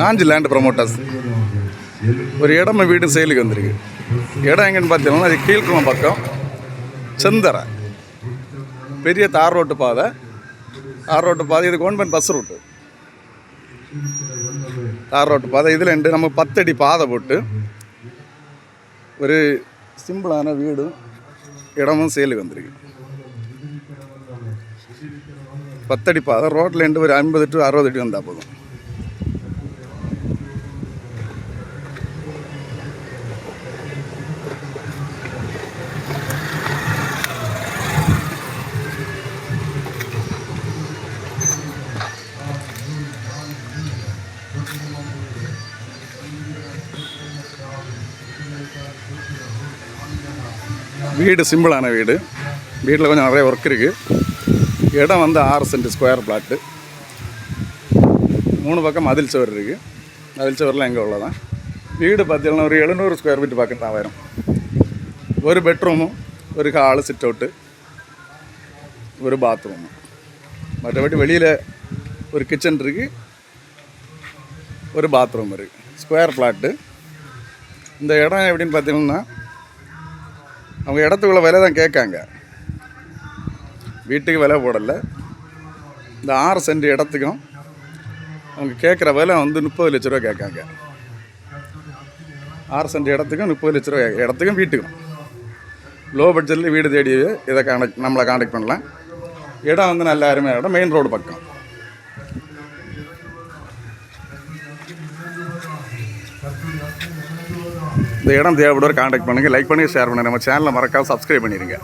Nanji land promoters ஒரு இடம் வீடு சேலுக்கு வந்திருக்கு. இடம் எங்கன்னு பார்த்தீங்கன்னா அது கீழ்குளம் பக்கம் செந்தரை பெரிய தார் ரோட்டு பாதை. இது கவர்மெண்ட் பஸ் ரூட்டு. தார் ரோட்டு பாதை இதில் நம்ம 10 அடி பாதை போட்டு ஒரு சிம்பிளான வீடும் இடமும் சேலுக்கு வந்திருக்கு. 10 அடி பாதை ரோட்டில் ஒரு 50 to 60 அடி வந்தால் போதும். வீடு சிம்பிளான வீடு. வீட்டில் கொஞ்சம் நிறைய ஒர்க் இருக்குது. இடம் 6 சென்ட் ஸ்கொயர் பிளாட்டு. 3 பக்கம் மதில் சுவர் இருக்குது. மதில் சுவர்லாம் எங்கே உள்ளதான். வீடு பார்த்தீங்கன்னா ஒரு 700 ஸ்கொயர் ஃபீட் பக்கம் தான் வரும். ஒரு பெட்ரூமும் ஒரு ஹாலு சிட் அவுட்டு ஒரு பாத்ரூமு. மற்றபடி வெளியில் ஒரு கிச்சன் இருக்குது, ஒரு பாத்ரூம் இருக்குது. Square flat. இந்த இடம் எப்படின்னு பார்த்தீங்கன்னா அவங்க இடத்துக்குள்ள விலை தான் கேட்காங்க, வீட்டுக்கு விலை போடலை. இந்த 6 சென்ட் இடத்துக்கும் அவங்க கேட்குற விலை 30 லட்ச ரூபா கேட்காங்க. 6 சென்ட் இடத்துக்கும் 30 லட்ச ரூபா, இடத்துக்கும் வீட்டுக்கும். லோ பட்ஜெட்டில் வீடு தேடி இதை நம்மளை காண்டாக்ட் பண்ணலாம். இடம் நல்ல அருமையான இடம், மெயின் ரோடு பக்கம். இந்த இடம் தேவைப்படுற காண்டாக்ட் பண்ணுங்கள், லைக் பண்ணுங்கள், ஷேர் பண்ணுங்கள். நம்ம சேனலை மறக்காம சப்ஸ்கிரைப் பண்ணிடுங்க.